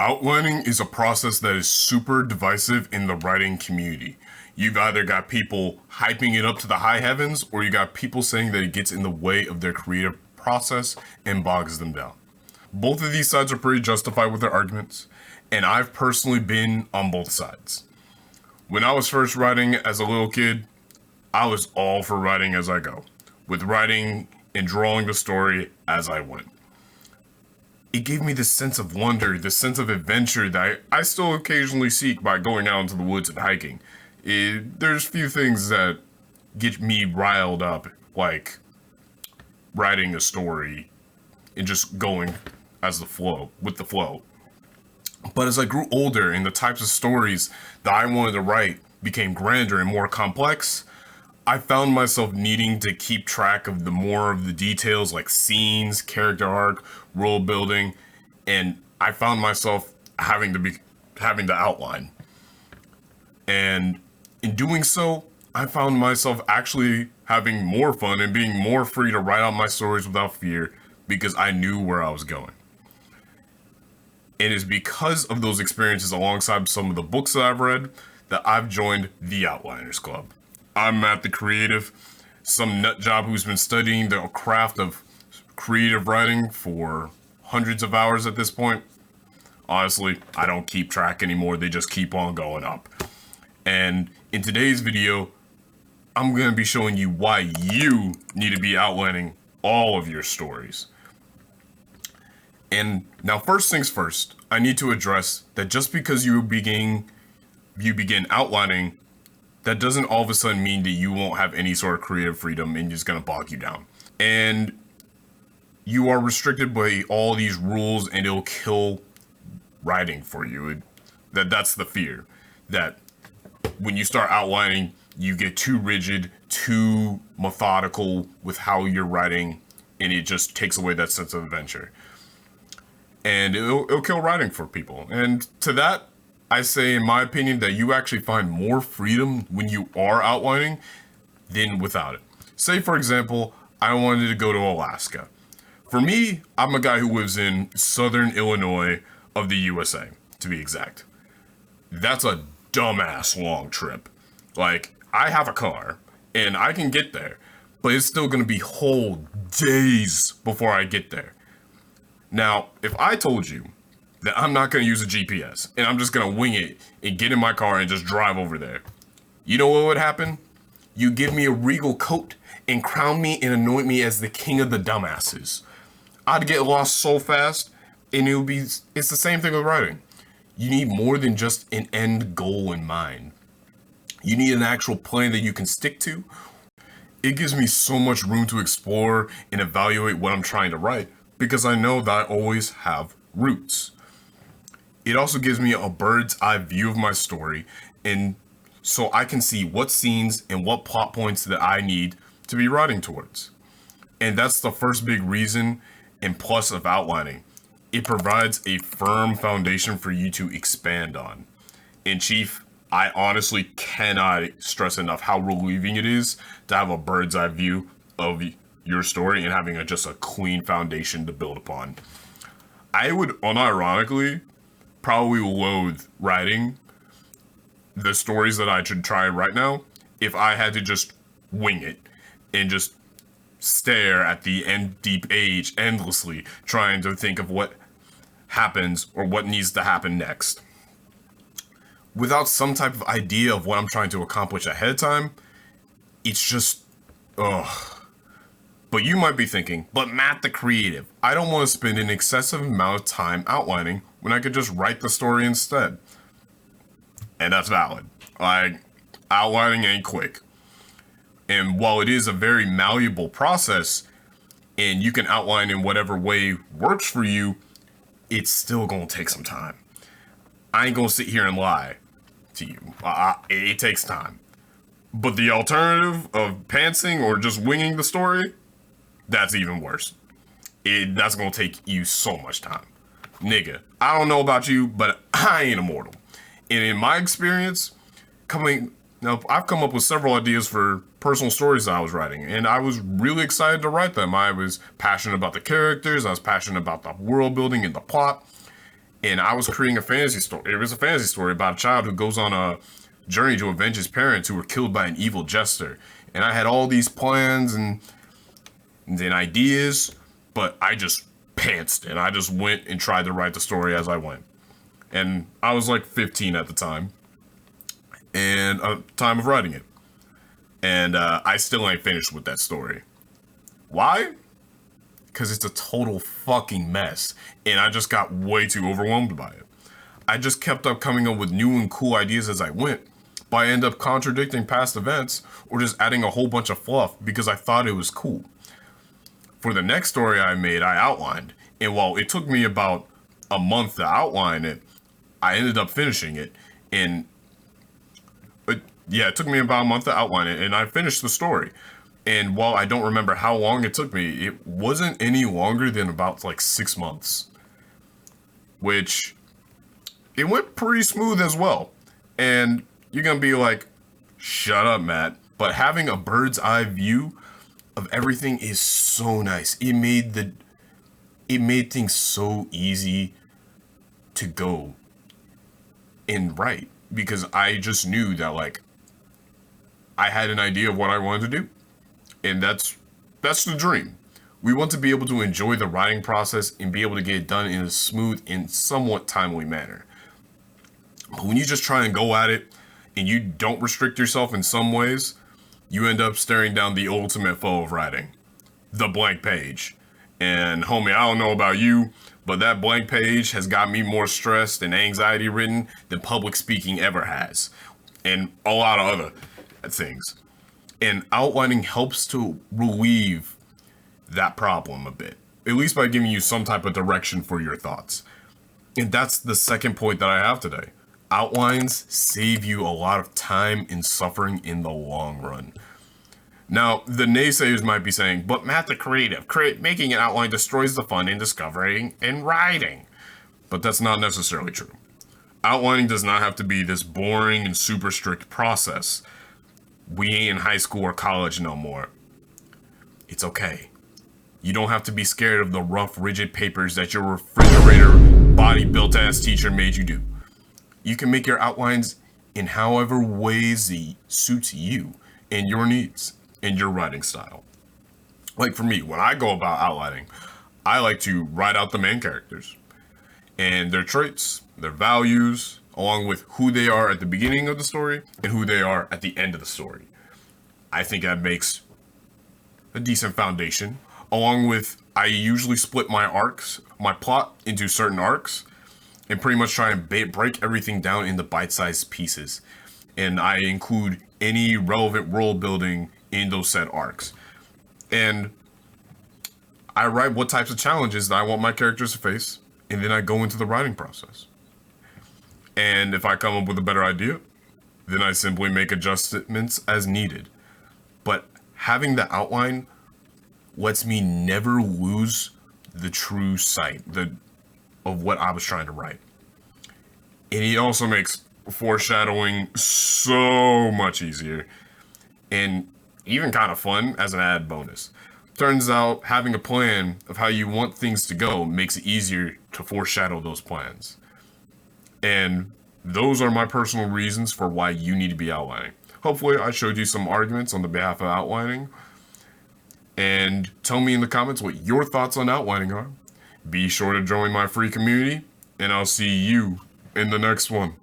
Outlining is a process that is super divisive in the writing community. You've either got people hyping it up to the high heavens, or you got people saying that it gets in the way of their creative process and bogs them down. Both of these sides are pretty justified with their arguments, and I've personally been on both sides. When I was first writing as a little kid, I was all for writing as I go, with writing and drawing the story as I went. It gave me this sense of wonder, this sense of adventure that I still occasionally seek by going out into the woods and hiking. There's few things that get me riled up, like writing a story and just going with the flow. But as I grew older and the types of stories that I wanted to write became grander and more complex, I found myself needing to keep track of the more of the details like scenes, character arc, world building, and I found myself having to outline. And in doing so, I found myself actually having more fun and being more free to write out my stories without fear because I knew where I was going. It is because of those experiences alongside some of the books that I've read that I've joined the Outliners Club. I'm Matt the Creative, some nut job who's been studying the craft of creative writing for hundreds of hours at this point. Honestly, I don't keep track anymore, they just keep on going up. And in today's video, I'm going to be showing you why you need to be outlining all of your stories. And now first things first, I need to address that just because you begin outlining, that doesn't all of a sudden mean that you won't have any sort of creative freedom and it's going to bog you down. And you are restricted by all these rules and it'll kill writing for you. That's the fear. That when you start outlining, you get too rigid, too methodical with how you're writing, and it just takes away that sense of adventure. And it'll kill writing for people. And to that, I say, in my opinion, that you actually find more freedom when you are outlining than without it. Say, for example, I wanted to go to Alaska. For me, I'm a guy who lives in southern Illinois of the USA, to be exact. That's a dumbass long trip. Like, I have a car, and I can get there, but it's still gonna be whole days before I get there. Now, if I told you that I'm not going to use a GPS and I'm just going to wing it and get in my car and just drive over there, you know what would happen? You give me a regal coat and crown me and anoint me as the king of the dumbasses. I'd get lost so fast, and it's the same thing with writing. You need more than just an end goal in mind. You need an actual plan that you can stick to. It gives me so much room to explore and evaluate what I'm trying to write because I know that I always have roots. It also gives me a bird's eye view of my story, and so I can see what scenes and what plot points that I need to be writing towards. And that's the first big reason and plus of outlining. It provides a firm foundation for you to expand on. And Chief, I honestly cannot stress enough how relieving it is to have a bird's eye view of your story and having just a clean foundation to build upon. I would unironically probably loathe writing the stories that I should try right now if I had to just wing it and just stare at the end deep age endlessly trying to think of what happens or what needs to happen next. Without some type of idea of what I'm trying to accomplish ahead of time, it's just, ugh. But you might be thinking, but Matt the Creative, I don't want to spend an excessive amount of time outlining when I could just write the story instead. And that's valid. Like, outlining ain't quick. And while it is a very malleable process, and you can outline in whatever way works for you, it's still gonna take some time. I ain't gonna sit here and lie to you. It takes time. But the alternative of pantsing or just winging the story, that's even worse. That's gonna take you so much time. Nigga, I don't know about you, but I ain't immortal. And in my experience, I've come up with several ideas for personal stories that I was writing, and I was really excited to write them. I was passionate about the characters, I was passionate about the world building and the plot, And I was creating a fantasy story. It was a fantasy story about a child who goes on a journey to avenge his parents who were killed by an evil jester. And I had all these plans and ideas, but I just pantsed and I just went and tried to write the story as I went. And I was like 15 at the time, and time of writing it. And I still ain't finished with that story. Why? Because it's a total fucking mess, and I just got way too overwhelmed by it. I just kept up coming up with new and cool ideas as I went, but I end up contradicting past events or just adding a whole bunch of fluff because I thought it was cool. For the next story I made, I outlined, and while it took me about a month to outline it, I ended up finishing it, and it took me about a month to outline it, and I finished the story. And while I don't remember how long it took me, it wasn't any longer than about like 6 months, which it went pretty smooth as well. And you're gonna be like, shut up, Matt. But having a bird's eye view of everything is so nice. It made things so easy to go and write because I just knew that like I had an idea of what I wanted to do. And that's the dream. We want to be able to enjoy the writing process and be able to get it done in a smooth and somewhat timely manner. But when you just try and go at it and you don't restrict yourself in some ways, you end up staring down the ultimate foe of writing, the blank page. And homie, I don't know about you, but that blank page has got me more stressed and anxiety ridden than public speaking ever has. And a lot of other things. And outlining helps to relieve that problem a bit, at least by giving you some type of direction for your thoughts. And that's the second point that I have today. Outlines save you a lot of time and suffering in the long run. Now, the naysayers might be saying, but Matt the creative, making an outline destroys the fun in discovering and writing. But that's not necessarily true. Outlining does not have to be this boring and super strict process. We ain't in high school or college no more. It's okay. You don't have to be scared of the rough, rigid papers that your refrigerator body-built ass teacher made you do. You can make your outlines in however ways it suits you and your needs and your writing style. Like for me, when I go about outlining, I like to write out the main characters and their traits, their values, along with who they are at the beginning of the story and who they are at the end of the story. I think that makes a decent foundation. Along with, I usually split my plot into certain arcs, and pretty much try and break everything down into bite-sized pieces. And I include any relevant world building in those said arcs. And I write what types of challenges that I want my characters to face, and then I go into the writing process. And if I come up with a better idea, then I simply make adjustments as needed. But having the outline lets me never lose the true sight of what I was trying to write. And it also makes foreshadowing so much easier and even kind of fun as an added bonus. Turns out having a plan of how you want things to go makes it easier to foreshadow those plans. And those are my personal reasons for why you need to be outlining. Hopefully I showed you some arguments on the behalf of outlining. And tell me in the comments what your thoughts on outlining are. Be sure to join my free community, and I'll see you in the next one.